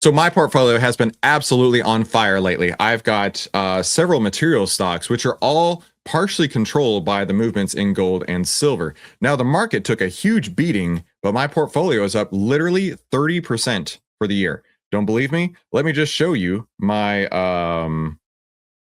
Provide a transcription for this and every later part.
So my portfolio has been absolutely on fire lately. I've got several material stocks, which are all partially controlled by the movements in gold and silver. Now, the market took a huge beating, but my portfolio is up literally 30% for the year. Don't believe me? Let me just show you my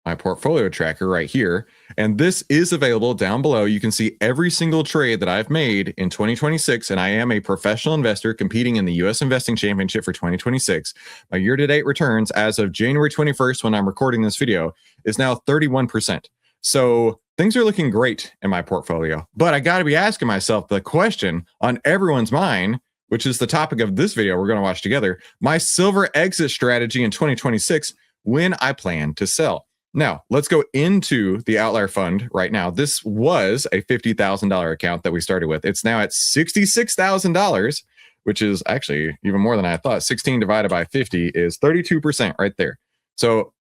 my portfolio tracker right here. And this is available down below. You can see every single trade that I've made in 2026. And I am a professional investor competing in the US Investing Championship for 2026. My year-to-date returns as of January 21st, when I'm recording this video, is now 31%. So things are looking great in my portfolio. But I got to be asking myself the question on everyone's mind, which is the topic of this video we're going to watch together, my silver exit strategy in 2026 when I plan to sell. Now, let's go into the Outlier Fund right now. This was a $50,000 account that we started with. It's now at $66,000, which is actually even more than I thought. 16 divided by 50 is 32% right there. So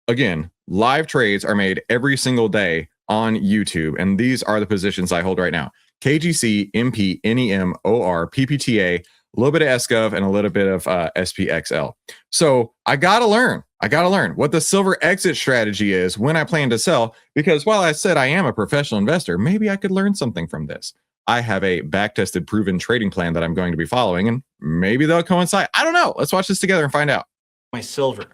again, live trades are made every single day on YouTube. And these are the positions I hold right now. KGC, MP, NEM, OR, PPTA, a little bit of SGov, and a little bit of SPXL. So I got to learn what the silver exit strategy is when I plan to sell, because while I said I am a professional investor, maybe I could learn something from this. I have a back-tested, proven trading plan that I'm going to be following, and maybe they'll coincide. I don't know. Let's watch this together and find out. My silver.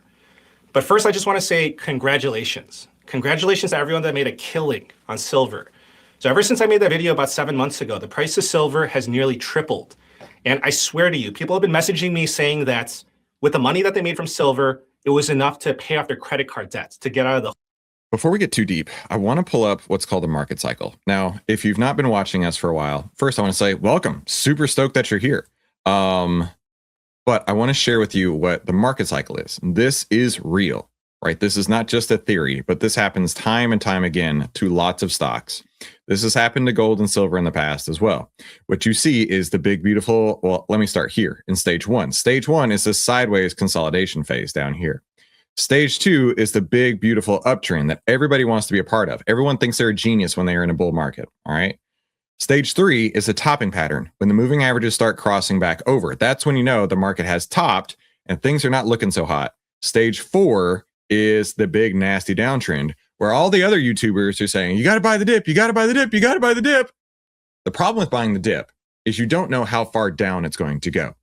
But first, I just want to say congratulations. Congratulations to everyone that made a killing on silver. So ever since I made that video about 7 months ago, the price of silver has nearly tripled. And I swear to you, people have been messaging me saying that with the money that they made from silver, it was enough to pay off their credit card debts, to get out of the... Before we get too deep, I want to pull up what's called the market cycle. Now, if you've not been watching us for a while, first I want to say welcome. Super stoked that you're here. But I want to share with you what the market cycle is. This is real, right? This is not just a theory, but this happens time and time again to lots of stocks. This has happened to gold and silver in the past as well. What you see is the big, beautiful, well, let me start here in stage one. Stage one is the sideways consolidation phase down here. Stage two is the big, beautiful uptrend that everybody wants to be a part of. Everyone thinks they're a genius when they are in a bull market, all right? Stage three is a topping pattern. When the moving averages start crossing back over, that's when you know the market has topped and things are not looking so hot. Stage four is the big, nasty downtrend, where all the other YouTubers are saying, you got to buy the dip, you got to buy the dip, you got to buy the dip. The problem with buying the dip is you don't know how far down it's going to go.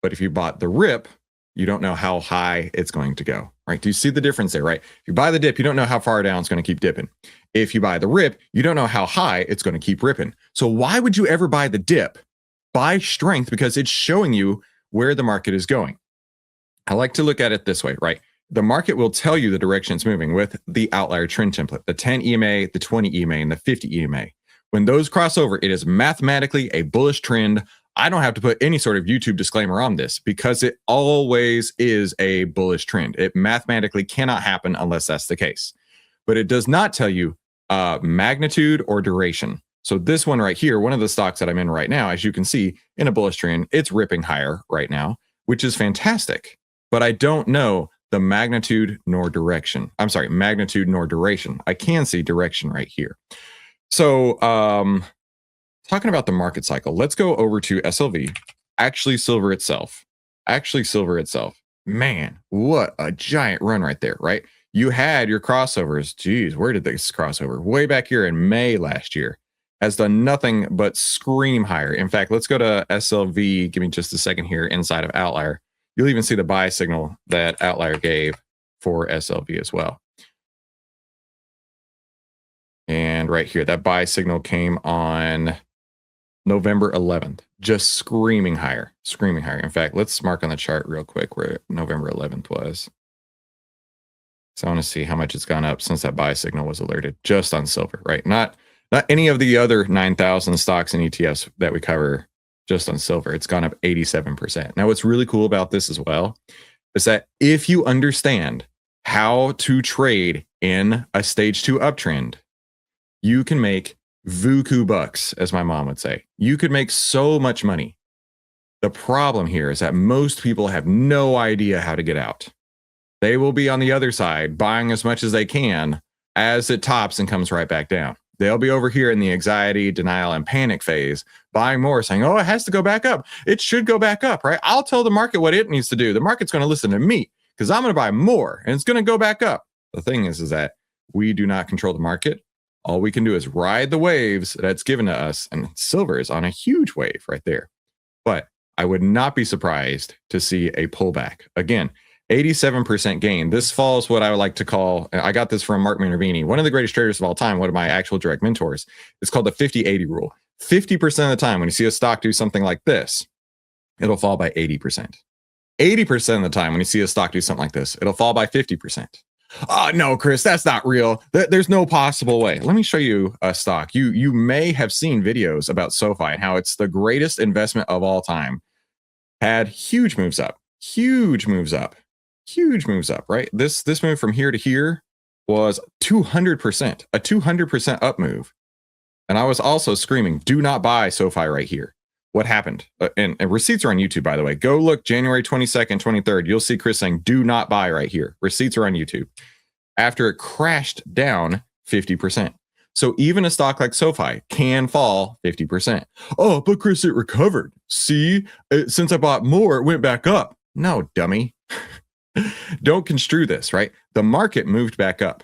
But if you bought the rip, you don't know how high it's going to go, right? Do you see the difference there, right? If you buy the dip, you don't know how far down it's going to keep dipping. If you buy the rip, you don't know how high it's going to keep ripping. So why would you ever buy the dip? Buy strength, because it's showing you where the market is going. I like to look at it this way, right? The market will tell you the direction it's moving with the outlier trend template, the 10 EMA, the 20 EMA, and the 50 EMA. When those cross over, it is mathematically a bullish trend. I don't have to put any sort of YouTube disclaimer on this because it always is a bullish trend. It mathematically cannot happen unless that's the case. But it does not tell you magnitude or duration. So this one right here, one of the stocks that I'm in right now, as you can see in a bullish trend, it's ripping higher right now, which is fantastic. But I don't know the magnitude nor direction. I'm sorry, magnitude nor duration. I can see direction right here. So talking about the market cycle, let's go over to SLV, actually silver itself. Man, what a giant run right there, right? You had your crossovers. Geez, where did this crossover? Way back here in May last year. Has done nothing but scream higher. In fact, let's go to SLV. Give me just a second here inside of Outlier. You'll even see the buy signal that Outlier gave for SLV as well. And right here, that buy signal came on November 11th, just screaming higher. In fact, let's mark on the chart real quick where November 11th was. So I want to see how much it's gone up since that buy signal was alerted, just on silver, right? Not any of the other 9,000 stocks and ETFs that we cover, just on silver. It's gone up 87%. Now, what's really cool about this as well is that if you understand how to trade in a stage 2 uptrend, you can make vuku bucks, as my mom would say. You could make so much money. The problem here is that most people have no idea how to get out. They will be on the other side buying as much as they can as it tops and comes right back down. They'll be over here in the anxiety, denial, and panic phase, buying more, saying, oh, it has to go back up. It should go back up, right? I'll tell the market what it needs to do. The market's going to listen to me because I'm going to buy more and it's going to go back up. The thing is that we do not control the market. All we can do is ride the waves that's given to us. And silver is on a huge wave right there. But I would not be surprised to see a pullback. Again, 87% gain. This falls what I would like to call, I got this from Mark Minervini, one of the greatest traders of all time, one of my actual direct mentors. It's called the 50-80 rule. 50% of the time when you see a stock do something like this, it'll fall by 80%. 80% of the time when you see a stock do something like this, it'll fall by 50%. Oh, no, Chris, that's not real. There's no possible way. Let me show you a stock. You may have seen videos about SOFI and how it's the greatest investment of all time. Had huge moves up, huge moves up, huge moves up, right? This move from here to here was 200%, a 200% up move. And I was also screaming, do not buy SOFI right here. What happened? And receipts are on YouTube, by the way. Go look January 22nd, 23rd. You'll see Chris saying, do not buy right here. Receipts are on YouTube. After it crashed down 50%. So even a stock like SOFI can fall 50%. Oh, but Chris, it recovered. See, since I bought more, it went back up. No, dummy. Don't construe this, right? The market moved back up.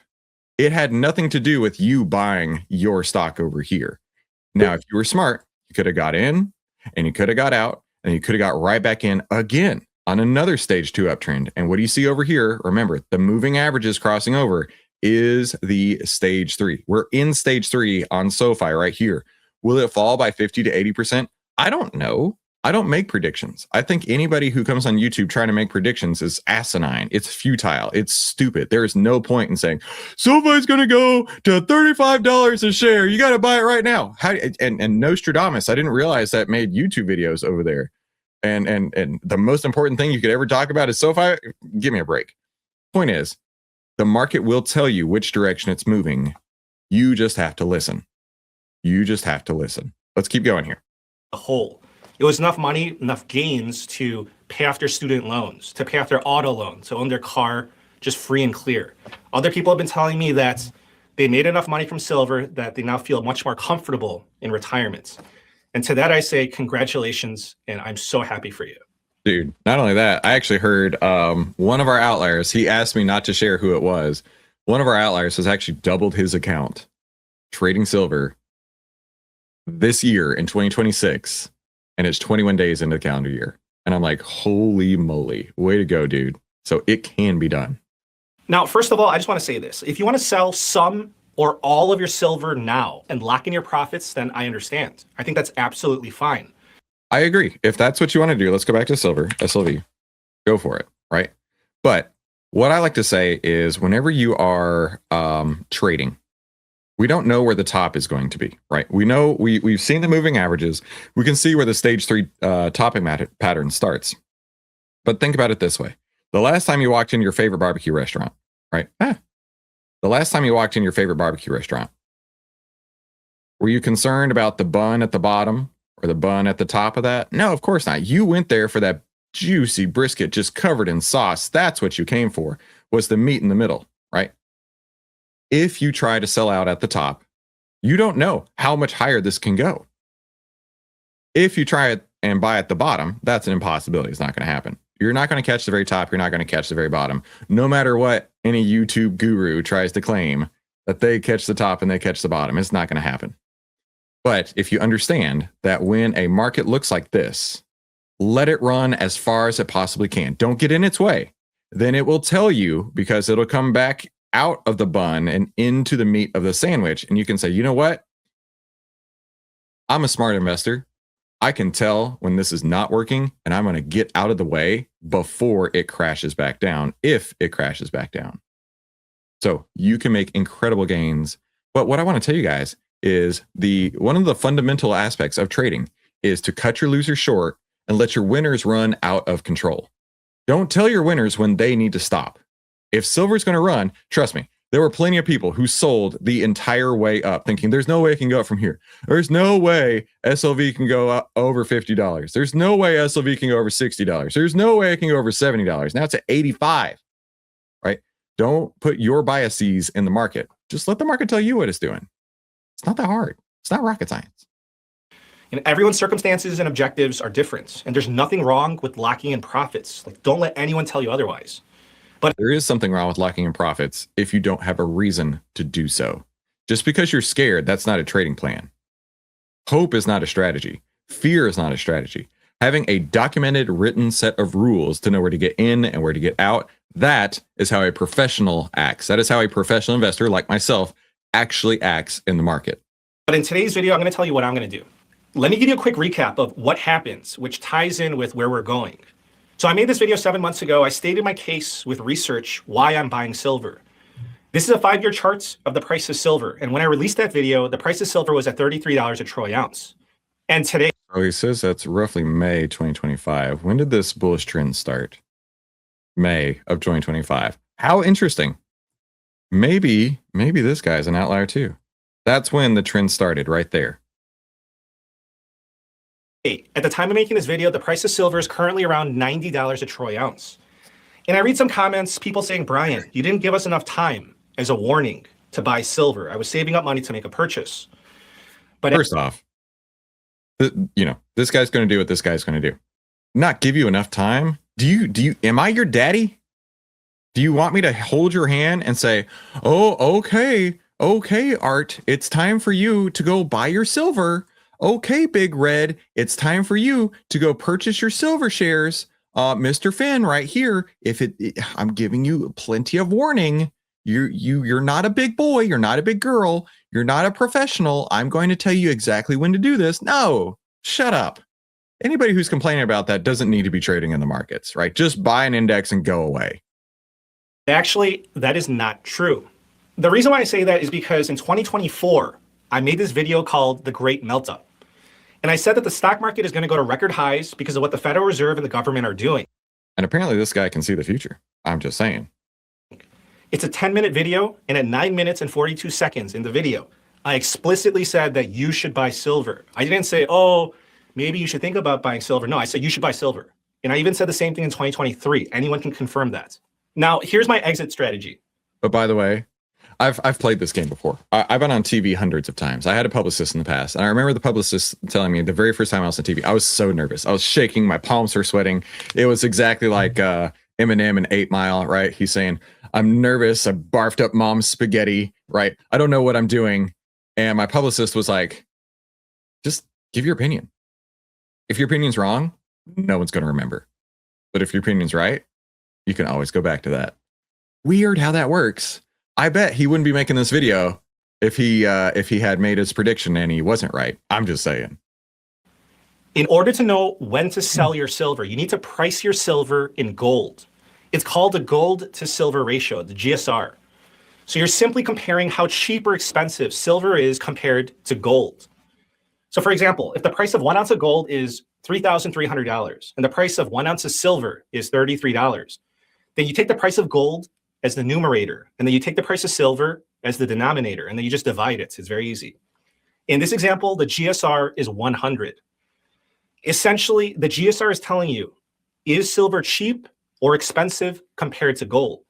It had nothing to do with you buying your stock over here. Now, if you were smart, you could have got in and you could have got out and you could have got right back in again on another stage 2 uptrend. And what do you see over here? Remember, the moving averages crossing over is the stage 3. We're in stage 3 on SOFI right here. Will it fall by 50 to 80%? I don't know. I don't make predictions. I think anybody who comes on YouTube trying to make predictions is asinine. It's futile. It's stupid. There is no point in saying SOFI is going to go to $35 a share. You got to buy it right now. And Nostradamus, I didn't realize that made YouTube videos over there. And the most important thing you could ever talk about is SOFI. Give me a break. Point is, the market will tell you which direction it's moving. You just have to listen. You just have to listen. Let's keep going here. The whole. It was enough money, enough gains to pay off their student loans, to pay off their auto loan, to own their car just free and clear. Other people have been telling me that they made enough money from silver that they now feel much more comfortable in retirement. And to that, I say, congratulations, and I'm so happy for you. Dude, not only that, I actually heard one of our outliers, he asked me not to share who it was. One of our outliers has actually doubled his account trading silver this year in 2026. And it's 21 days into the calendar year. And I'm like, holy moly, way to go, dude. So it can be done. Now, first of all, I just want to say this. If you want to sell some or all of your silver now and lock in your profits, then I understand. I think that's absolutely fine. I agree. If that's what you want to do, let's go back to silver, SLV. Go for it, right? But what I like to say is whenever you are trading, we don't know where the top is going to be, right? We know we've seen the moving averages. We can see where the stage 3 topping pattern starts. But think about it this way. The last time you walked in your favorite barbecue restaurant, right? The last time you walked in your favorite barbecue restaurant, were you concerned about the bun at the bottom or the bun at the top of that? No, of course not. You went there for that juicy brisket just covered in sauce. That's what you came for, was the meat in the middle, right? If you try to sell out at the top, you don't know how much higher this can go. If you try it and buy at the bottom, that's an impossibility. It's not going to happen. You're not going to catch the very top. You're not going to catch the very bottom. No matter what any YouTube guru tries to claim that they catch the top and they catch the bottom, it's not going to happen. But if you understand that when a market looks like this, let it run as far as it possibly can. Don't get in its way. Then it will tell you, because it'll come back out of the bun and into the meat of the sandwich. And you can say, you know what? I'm a smart investor. I can tell when this is not working, and I'm going to get out of the way before it crashes back down, if it crashes back down. So you can make incredible gains. But what I want to tell you guys is one of the fundamental aspects of trading is to cut your losers short and let your winners run out of control. Don't tell your winners when they need to stop. If silver is going to run, trust me, there were plenty of people who sold the entire way up thinking there's no way it can go up from here. There's no way SLV can go up over $50. There's no way SLV can go over $60. There's no way it can go over $70. Now it's at 85, right? Don't put your biases in the market. Just let the market tell you what it's doing. It's not that hard. It's not rocket science. And everyone's circumstances and objectives are different. And there's nothing wrong with locking in profits. Like, don't let anyone tell you otherwise. But there is something wrong with locking in profits if you don't have a reason to do so. Just because you're scared, that's not a trading plan. Hope is not a strategy. Fear is not a strategy. Having a documented, written set of rules to know where to get in and where to get out, that is how a professional acts. That is how a professional investor like myself actually acts in the market. But in today's video, I'm going to tell you what I'm going to do. Let me give you a quick recap of what happens, which ties in with where we're going. So I made this video 7 months ago. I stated my case with research why I'm buying silver. This is a 5-year chart of the price of silver. And when I released that video, the price of silver was at $33 a troy ounce. And today... Oh, he says that's roughly May 2025. When did this bullish trend start? May of 2025. How interesting. Maybe this guy's an outlier too. That's when the trend started, right there. At the time of making this video, the price of silver is currently around $90 a troy ounce. And I read some comments, people saying, Brian, you didn't give us enough time as a warning to buy silver. I was saving up money to make a purchase. But first off, this guy's going to do what this guy's going to do. Not give you enough time. Am I your daddy? Do you want me to hold your hand and say, oh, okay, Art, it's time for you to go buy your silver. Okay, Big Red, it's time for you to go purchase your silver shares. Mr. Finn, right here. I'm giving you plenty of warning. You're not a big boy. You're not a big girl. You're not a professional. I'm going to tell you exactly when to do this. No, shut up. Anybody who's complaining about that doesn't need to be trading in the markets, right? Just buy an index and go away. Actually, that is not true. The reason why I say that is because in 2024, I made this video called The Great Meltup. And I said that the stock market is going to go to record highs because of what the Federal Reserve and the government are doing. And apparently this guy can see the future. I'm just saying. It's a 10-minute video, and at 9 minutes and 42 seconds in the video, I explicitly said that you should buy silver. I didn't say, oh, maybe you should think about buying silver. No, I said you should buy silver. And I even said the same thing in 2023. Anyone can confirm that. Now, here's my exit strategy. But by the way, I've played this game before. I've been on TV hundreds of times. I had a publicist in the past, and I remember the publicist telling me the very first time I was on TV, I was so nervous. I was shaking. My palms were sweating. It was exactly like Eminem in 8 Mile, right? He's saying, I'm nervous. I barfed up mom's spaghetti, right? I don't know what I'm doing. And my publicist was like, just give your opinion. If your opinion's wrong, no one's going to remember. But if your opinion's right, you can always go back to that. Weird how that works. I bet he wouldn't be making this video if he had made his prediction and he wasn't right. I'm just saying. In order to know when to sell your silver, you need to price your silver in gold. It's called the gold to silver ratio, the GSR. So you're simply comparing how cheap or expensive silver is compared to gold. So for example, if the price of 1 ounce of gold is $3,300 and the price of 1 ounce of silver is $33, then you take the price of gold as the numerator, and then you take the price of silver as the denominator, and then you just divide it. It's very easy. In this example, the GSR is 100. Essentially, the GSR is telling you, is silver cheap or expensive compared to gold?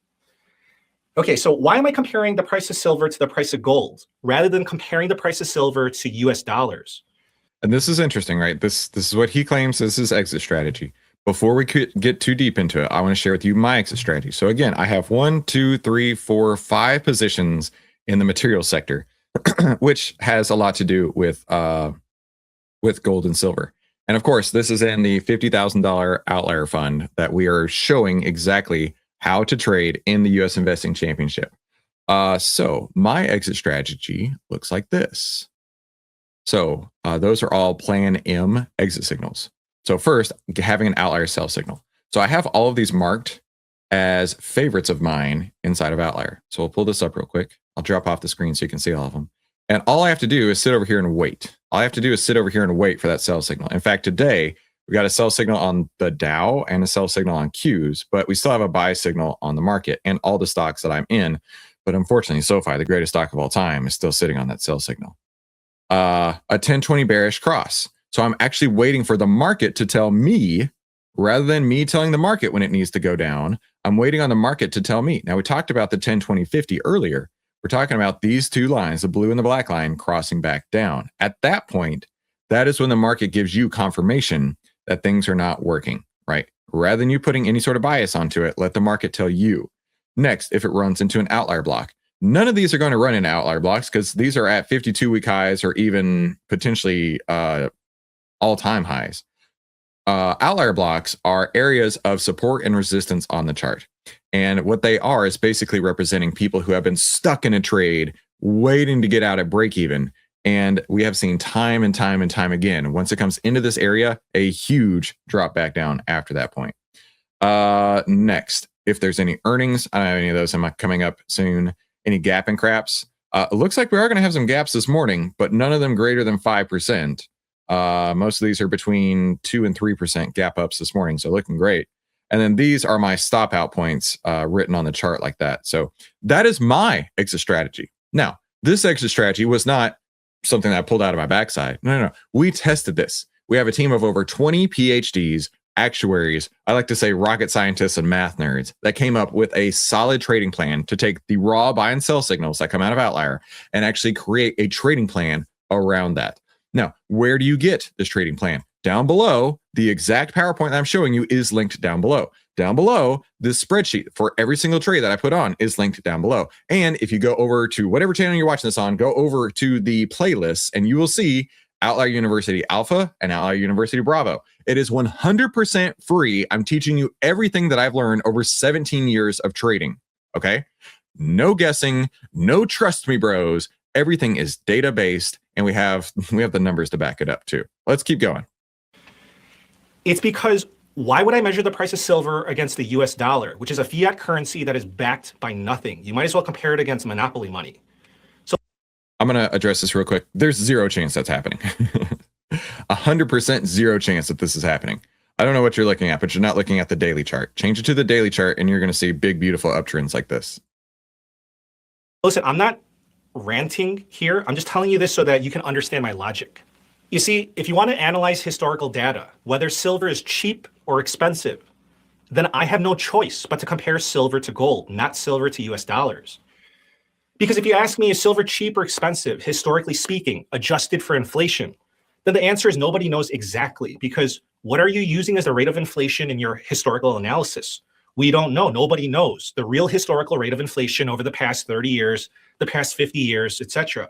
Okay, so why am I comparing the price of silver to the price of gold rather than comparing the price of silver to US dollars? And this is interesting, right? This is what he claims is his exit strategy. Before we could get too deep into it, I want to share with you my exit strategy. So again, I have 1, 2, 3, 4, 5 positions in the material sector, which has a lot to do with gold and silver. And of course, this is in the $50,000 outlier fund that we are showing exactly how to trade in the US Investing Championship. So my exit strategy looks like this. So those are all Plan M exit signals. So first, having an outlier sell signal. So I have all of these marked as favorites of mine inside of Outlier. So we'll pull this up real quick. I'll drop off the screen so you can see all of them. And all I have to do is sit over here and wait. All I have to do is sit over here and wait for that sell signal. In fact, today, we got a sell signal on the Dow and a sell signal on Qs, but we still have a buy signal on the market and all the stocks that I'm in. But unfortunately, SOFI, the greatest stock of all time, is still sitting on that sell signal. A 10-20 bearish cross. So I'm actually waiting for the market to tell me, rather than me telling the market when it needs to go down, I'm waiting on the market to tell me. Now, we talked about the 10-20-50 earlier. We're talking about these two lines, the blue and the black line, crossing back down. At that point, that is when the market gives you confirmation that things are not working, right? Rather than you putting any sort of bias onto it, let the market tell you. Next, if it runs into an outlier block, none of these are going to run into outlier blocks because these are at 52-week highs or even potentially all-time highs. Outlier blocks are areas of support and resistance on the chart. And what they are is basically representing people who have been stuck in a trade, waiting to get out at break even. And we have seen time and time and time again, once it comes into this area, a huge drop back down after that point. Next, if there's any earnings, I don't have any of those coming up soon. Any gap and craps? It looks like we are going to have some gaps this morning, but none of them greater than 5%. Most of these are between 2 and 3% gap ups this morning, so looking great. And then these are my stop out points written on the chart like that. So that is my exit strategy. Now, this exit strategy was not something that I pulled out of my backside. No. We tested this. We have a team of over 20 PhDs, actuaries, I like to say rocket scientists and math nerds that came up with a solid trading plan to take the raw buy and sell signals that come out of Outlier and actually create a trading plan around that. Now, where do you get this trading plan? Down below, the exact PowerPoint that I'm showing you is linked down below. Down below, this spreadsheet for every single trade that I put on is linked down below. And if you go over to whatever channel you're watching this on, go over to the playlists and you will see Outlier University Alpha and Outlier University Bravo. It is 100% free. I'm teaching you everything that I've learned over 17 years of trading. Okay? No guessing, no trust me, bros. Everything is data-based, and we have the numbers to back it up too. Let's keep going. It's because why would I measure the price of silver against the US dollar, which is a fiat currency that is backed by nothing? You might as well compare it against monopoly money. So I'm going to address this real quick. There's zero chance that's happening. 100% zero chance that this is happening. I don't know what you're looking at, but you're not looking at the daily chart. Change it to the daily chart, and you're going to see big, beautiful uptrends like this. Listen, I'm not ranting here. I'm just telling you this so that you can understand my logic. You see, if you want to analyze historical data, whether silver is cheap or expensive, then I have no choice but to compare silver to gold, not silver to US dollars. Because if you ask me, is silver cheap or expensive, historically speaking, adjusted for inflation, then the answer is nobody knows exactly, because what are you using as the rate of inflation in your historical analysis? We don't know. Nobody knows the real historical rate of inflation over the past 30 years, the past 50 years, etc.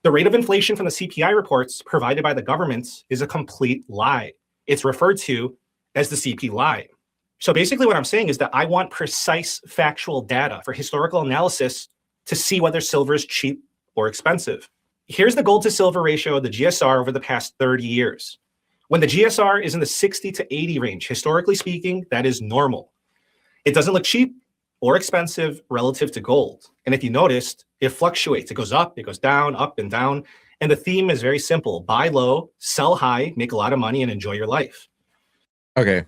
The rate of inflation from the CPI reports provided by the government is a complete lie. It's referred to as the CP lie. So basically what I'm saying is that I want precise factual data for historical analysis to see whether silver is cheap or expensive. Here's the gold to silver ratio, the GSR, over the past 30 years. When the GSR is in the 60 to 80 range, historically speaking, that is normal. It doesn't look cheap or expensive relative to gold. And if you noticed, it fluctuates. It goes up, it goes down, up and down. And the theme is very simple. Buy low, sell high, make a lot of money, and enjoy your life. Okay.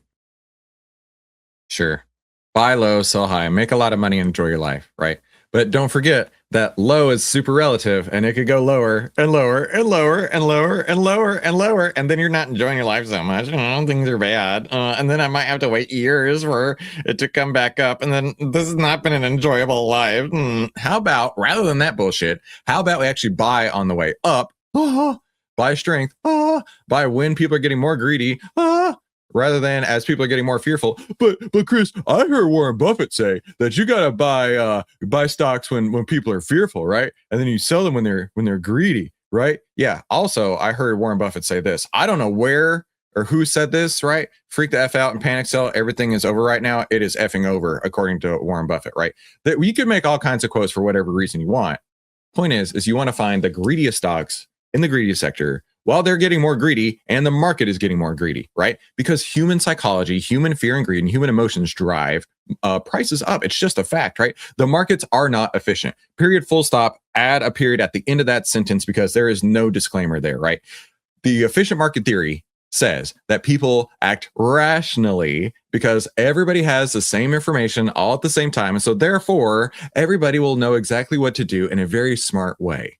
Sure. Buy low, sell high, make a lot of money, and enjoy your life, right? But don't forget that low is super relative, and it could go lower and lower and lower and lower and lower and lower, and then you're not enjoying your life so much. Things are bad, and then I might have to wait years for it to come back up, and then this has not been an enjoyable life. How about, rather than that bullshit, how about we actually buy on the way up, buy strength, buy when people are getting more greedy, rather than as people are getting more fearful. But Chris, I heard Warren Buffett say that you gotta buy stocks when people are fearful, right? And then you sell them when they're greedy, right? Yeah. Also, I heard Warren Buffett say this. I don't know where or who said this, right? Freak the F out and panic sell. Everything is over right now. It is effing over, according to Warren Buffett, right? That you can make all kinds of quotes for whatever reason you want. Point is you want to find the greediest stocks in the greediest sector while they're getting more greedy and the market is getting more greedy, right? Because human psychology, human fear and greed, and human emotions drive prices up. It's just a fact, right? The markets are not efficient. Period, full stop, add a period at the end of that sentence because there is no disclaimer there, right? The efficient market theory says that people act rationally because everybody has the same information all at the same time. And so therefore, everybody will know exactly what to do in a very smart way.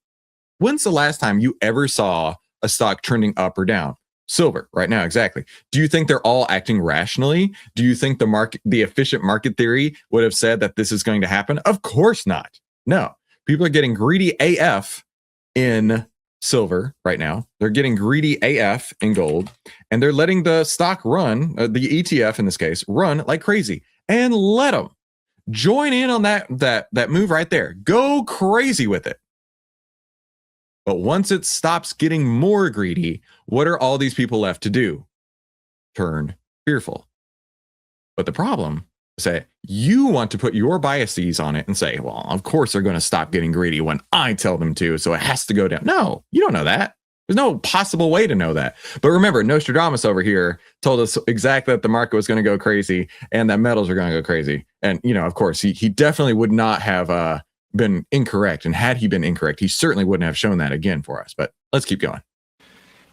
When's the last time you ever saw a stock trending up or down? Silver right now, exactly. Do you think they're all acting rationally? Do you think the efficient market theory would have said that this is going to happen? Of course not. No. People are getting greedy AF in silver right now. They're getting greedy AF in gold, and they're letting the stock run, the ETF in this case, run like crazy. And let them join in on that move right there. Go crazy with it. But once it stops getting more greedy, what are all these people left to do? Turn fearful. But the problem is that you want to put your biases on it and say, well, of course they're going to stop getting greedy when I tell them to, so it has to go down. No, you don't know that. There's no possible way to know that. But remember, Nostradamus over here told us exactly that the market was going to go crazy and that metals are going to go crazy. And, of course, he definitely would not have been incorrect. And had he been incorrect, he certainly wouldn't have shown that again for us. But let's keep going.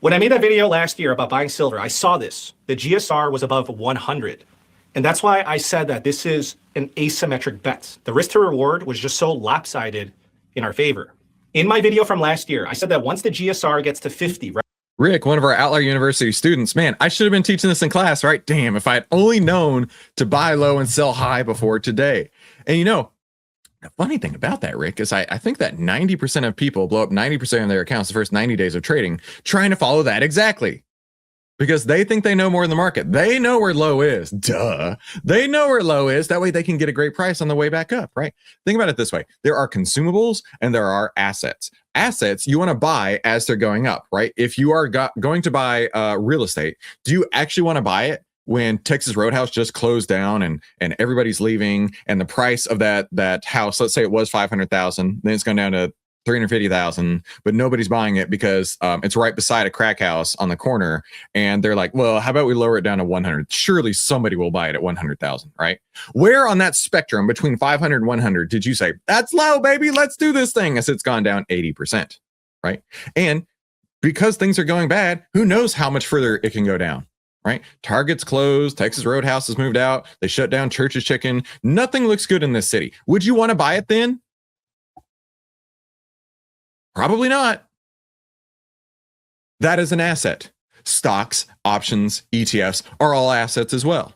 When I made that video last year about buying silver, I saw this. The GSR was above 100. And that's why I said that this is an asymmetric bet. The risk to reward was just so lopsided in our favor. In my video from last year, I said that once the GSR gets to 50, right? Rick, one of our Outlier University students, man, I should have been teaching this in class, right? Damn, if I had only known to buy low and sell high before today. And the funny thing about that, Rick, is I think that 90% of people blow up 90% of their accounts the first 90 days of trading trying to follow that exactly. Because they think they know more than the market. They know where low is. Duh. They know where low is. That way they can get a great price on the way back up, right? Think about it this way. There are consumables and there are assets. Assets you want to buy as they're going up, right? If you are going to buy real estate, do you actually want to buy it when Texas Roadhouse just closed down and everybody's leaving and the price of that house, let's say it was 500,000, then it's gone down to 350,000, but nobody's buying it because it's right beside a crack house on the corner. And they're like, well, how about we lower it down to 100? Surely somebody will buy it at 100,000, right? Where on that spectrum between 500 and 100 did you say, that's low, baby, let's do this thing? As it's gone down 80%, right? And because things are going bad, who knows how much further it can go down, right? Target's closed, Texas Roadhouse has moved out, they shut down Church's Chicken. Nothing looks good in this city. Would you want to buy it then? Probably not. That is an asset. Stocks, options, ETFs are all assets as well.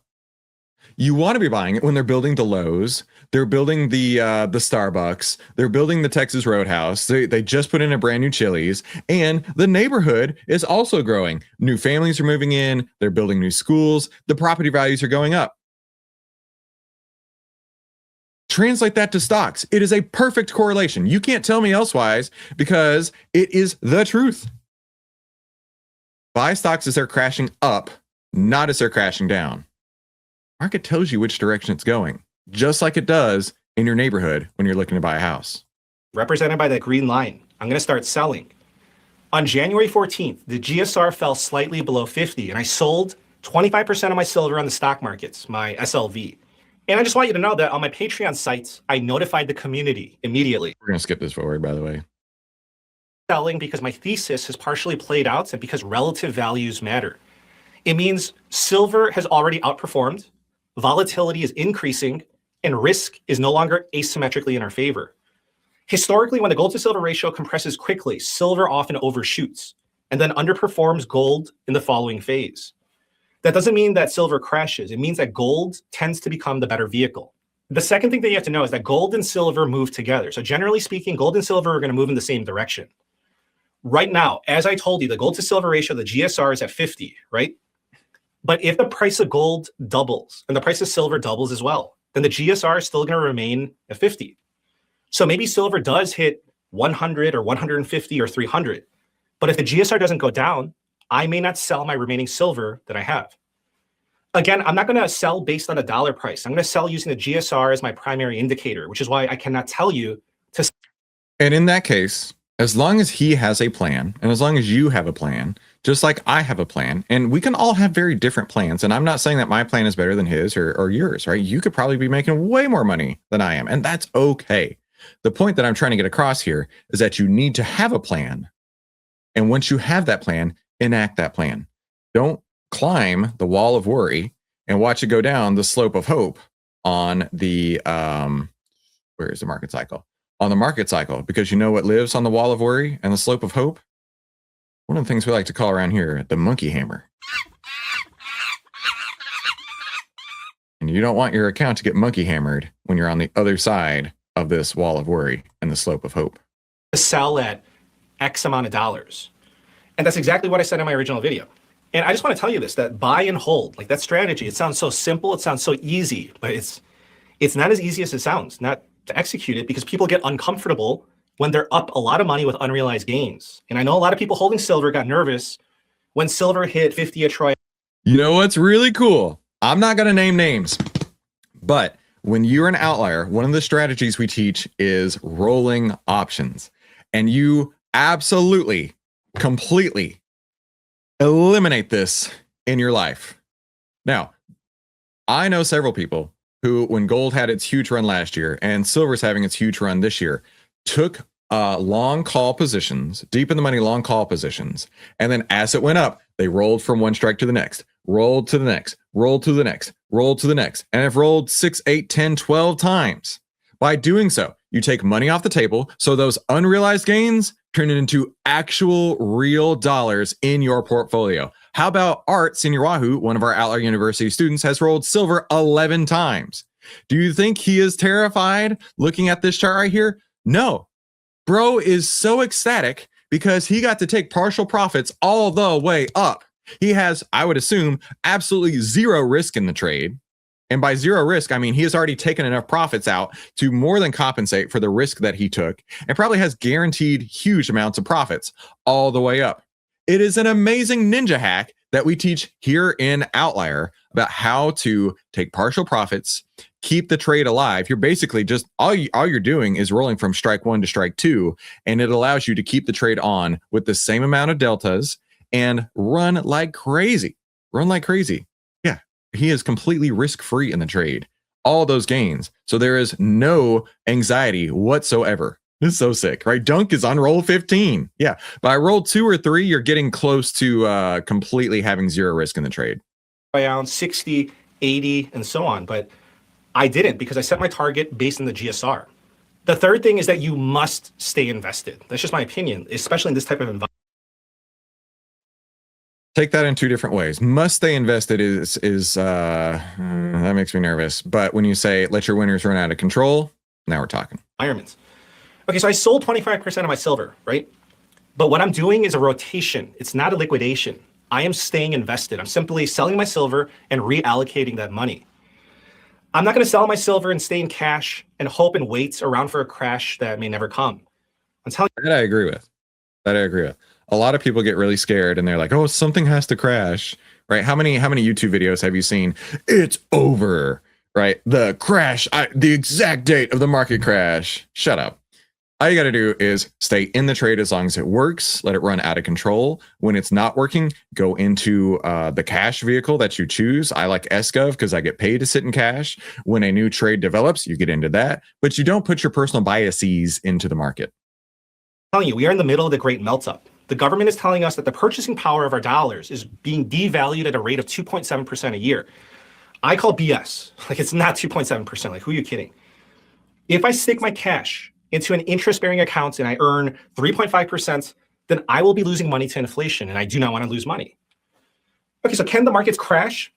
You want to be buying it when they're building the Lowe's, they're building the Starbucks, they're building the Texas Roadhouse, they just put in a brand new Chili's, and the neighborhood is also growing. New families are moving in, they're building new schools, the property values are going up. Translate that to stocks. It is a perfect correlation. You can't tell me elsewise because it is the truth. Buy stocks as they're crashing up, not as they're crashing down. Market tells you which direction it's going, just like it does in your neighborhood when you're looking to buy a house. Represented by that green line. I'm going to start selling. On January 14th, the GSR fell slightly below 50, and I sold 25% of my silver on the stock markets, my SLV. And I just want you to know that on my Patreon sites, I notified the community immediately. We're going to skip this forward, by the way. Selling because my thesis has partially played out and because relative values matter. It means silver has already outperformed, volatility is increasing, and risk is no longer asymmetrically in our favor. Historically, when the gold to silver ratio compresses quickly, silver often overshoots and then underperforms gold in the following phase. That doesn't mean that silver crashes. It means that gold tends to become the better vehicle. The second thing that you have to know is that gold and silver move together. So generally speaking, gold and silver are going to move in the same direction. Right now, as I told you, the gold to silver ratio, the GSR is at 50, right? But if the price of gold doubles and the price of silver doubles as well, then the GSR is still going to remain at 50. So maybe silver does hit 100 or 150 or 300. But if the GSR doesn't go down, I may not sell my remaining silver that I have. Again, I'm not going to sell based on a dollar price. I'm going to sell using the GSR as my primary indicator, which is why I cannot tell you to. And in that case, as long as he has a plan, and as long as you have a plan, just like I have a plan, and we can all have very different plans. And I'm not saying that my plan is better than his or yours, right? You could probably be making way more money than I am, and that's okay. The point that I'm trying to get across here is that you need to have a plan. And once you have that plan, enact that plan. Don't climb the wall of worry and watch it go down the slope of hope on the where is the market cycle? On the market cycle, because you know what lives on the wall of worry and the slope of hope? One of the things we like to call around here the monkey hammer. And you don't want your account to get monkey hammered when you're on the other side of this wall of worry and the slope of hope. To sell at X amount of dollars. And that's exactly what I said in my original video. And I just want to tell you this, that buy and hold, like that strategy, it sounds so simple, it sounds so easy, but it's not as easy as it sounds, not to execute it, because people get uncomfortable when they're up a lot of money with unrealized gains. And I know a lot of people holding silver got nervous when silver hit 50 a troy. You know what's really cool? I'm not going to name names, but when you're an outlier, one of the strategies we teach is rolling options. And you absolutely, completely eliminate this in your life. Now, I know several people who, when gold had its huge run last year and silver's having its huge run this year, took long call positions, deep in the money long call positions. And then as it went up, they rolled from one strike to the next, rolled to the next, rolled to the next, rolled to the next, and have rolled 6, 8, 10, 12 times. By doing so, you take money off the table, so those unrealized gains turn it into actual real dollars in your portfolio. How about Art Senior Wahoo, one of our Outlier University students, has rolled silver 11 times. Do you think he is terrified looking at this chart right here? No. Bro is so ecstatic because he got to take partial profits all the way up. He has, I would assume, absolutely zero risk in the trade. And by zero risk, I mean he has already taken enough profits out to more than compensate for the risk that he took and probably has guaranteed huge amounts of profits all the way up. It is an amazing ninja hack that we teach here in Outlier about how to take partial profits, keep the trade alive. You're basically just, all you're doing is rolling from strike one to strike two, and it allows you to keep the trade on with the same amount of deltas and run like crazy. Run like crazy. Yeah, he is completely risk-free in the trade. All those gains. So there is no anxiety whatsoever. This is so sick, right? Dunk is on roll 15. Yeah, by roll 2 or 3, you're getting close to completely having zero risk in the trade. Around 60, 80, and so on. But I didn't, because I set my target based on the GSR. The third thing is that you must stay invested. That's just my opinion, especially in this type of environment. Take that in two different ways. Must stay invested is that makes me nervous. But when you say let your winners run out of control, now we're talking. Environments. Okay, so I sold 25% of my silver, right? But what I'm doing is a rotation. It's not a liquidation. I am staying invested. I'm simply selling my silver and reallocating that money. I'm not going to sell my silver and stay in cash and hope and wait around for a crash that may never come. I'm telling you. That I agree with. A lot of people get really scared and they're like, oh, something has to crash, right? How many YouTube videos have you seen? It's over, right? The crash, the exact date of the market crash. Shut up. All you got to do is stay in the trade as long as it works. Let it run out of control. When it's not working, go into the cash vehicle that you choose. I like SGov because I get paid to sit in cash. When a new trade develops, you get into that, but you don't put your personal biases into the market. I'm telling you, we are in the middle of the great melt-up. The government is telling us that the purchasing power of our dollars is being devalued at a rate of 2.7% a year. I call BS. Like, it's not 2.7%. Like, who are you kidding? If I stick my cash into an interest-bearing account and I earn 3.5%, then I will be losing money to inflation, and I do not want to lose money. Okay, so can the markets crash?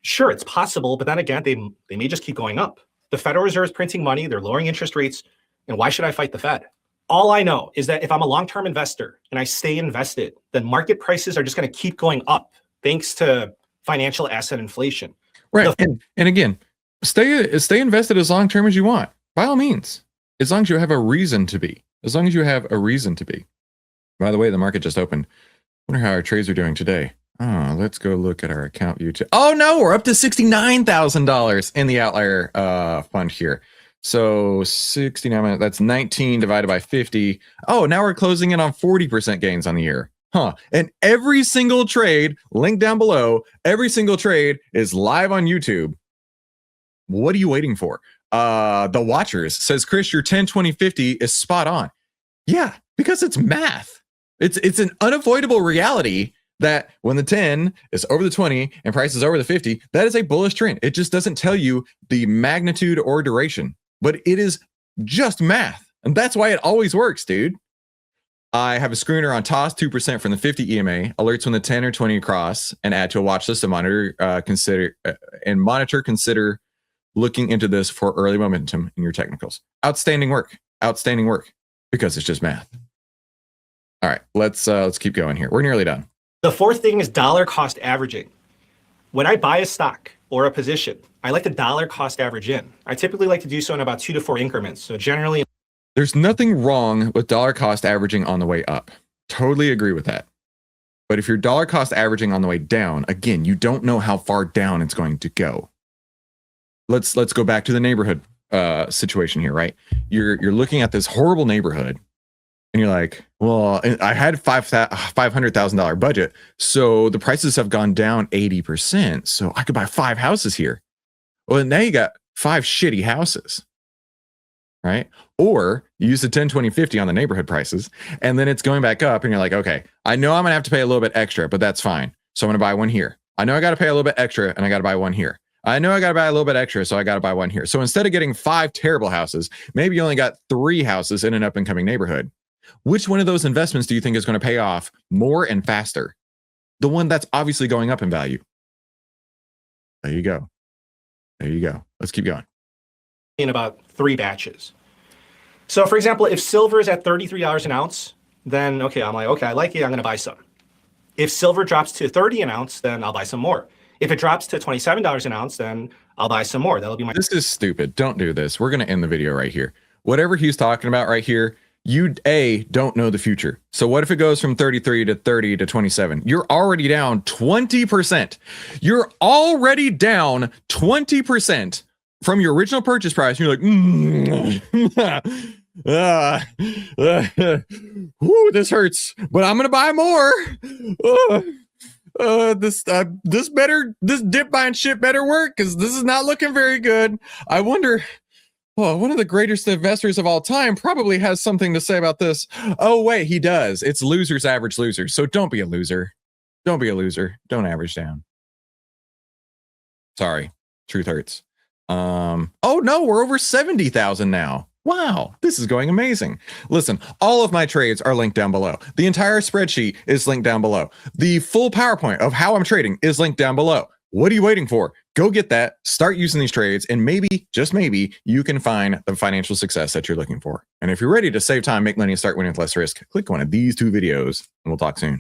Sure, it's possible, but then again, they may just keep going up. The Federal Reserve is printing money, they're lowering interest rates, and why should I fight the Fed? All I know is that if I'm a long-term investor and I stay invested, then market prices are just going to keep going up thanks to financial asset inflation. Right, and again, stay invested as long-term as you want, by all means. As long as you have a reason to be. As long as you have a reason to be. By the way, the market just opened. I wonder how our trades are doing today. Oh, let's go look at our account view. Oh no, we're up to $69,000 in the Outlier fund here. So 69, that's 19 divided by 50. Oh, now we're closing in on 40% gains on the year. Huh. And every single trade, link down below, every single trade is live on YouTube. What are you waiting for? The Watchers says, Chris, your 10, 20, 50 is spot on. Yeah, because it's math. It's an unavoidable reality that when the 10 is over the 20 and price is over the 50, that is a bullish trend. It just doesn't tell you the magnitude or duration, but it is just math. And that's why it always works, dude. I have a screener on toss 2% from the 50 EMA, alerts when the 10 or 20 cross, and add to a watch list to monitor, consider looking into this for early momentum in your technicals. Outstanding work. Outstanding work. Because it's just math. All right, let's keep going here. We're nearly done. The fourth thing is dollar cost averaging. When I buy a stock or a position, I like to dollar cost average in. I typically like to do so in about 2 to 4 increments. So generally, there's nothing wrong with dollar cost averaging on the way up. Totally agree with that. But if you're dollar cost averaging on the way down, again, you don't know how far down it's going to go. Let's go back to the neighborhood situation here, right? You're looking at this horrible neighborhood, and you're like, well, I had $500,000 budget, so the prices have gone down 80%, so I could buy 5 houses here. Well, now you got 5 shitty houses, right? Or you use the 10, 20, 50 on the neighborhood prices, and then it's going back up, and you're like, okay, I know I'm gonna have to pay a little bit extra, but that's fine. So I'm gonna buy one here. I know I gotta pay a little bit extra, and I gotta buy one here. I know I gotta buy a little bit extra, so I gotta buy one here. So instead of getting 5 terrible houses, maybe you only got 3 houses in an up and coming neighborhood. Which one of those investments do you think is going to pay off more and faster? The one that's obviously going up in value. There you go. There you go. Let's keep going. in about 3 batches. So for example, if silver is at $33 an ounce, then okay, I'm like, okay, I like it, I'm gonna buy some. If silver drops to 30 an ounce, then I'll buy some more. If it drops to $27 an ounce, then I'll buy some more. That'll be my— This is stupid. Don't do this. We're gonna end the video right here. Whatever he's talking about right here, you don't know the future. So what if it goes from 33 to 30 to 27? You're already down 20%. You're already down 20% from your original purchase price. You're like, this hurts, but I'm gonna buy more. This dip buying shit better work, because this is not looking very good. I wonder. Well, one of the greatest investors of all time probably has something to say about this. Oh, wait, he does. It's losers average losers. So don't be a loser. Don't be a loser. Don't average down. Sorry. Truth hurts. Oh, no, we're over 70,000 now. Wow, this is going amazing. Listen, all of my trades are linked down below. The entire spreadsheet is linked down below. The full PowerPoint of how I'm trading is linked down below. What are you waiting for? Go get that, start using these trades, and maybe, just maybe, you can find the financial success that you're looking for. And if you're ready to save time, make money, and start winning with less risk, click one of these 2 videos, and we'll talk soon.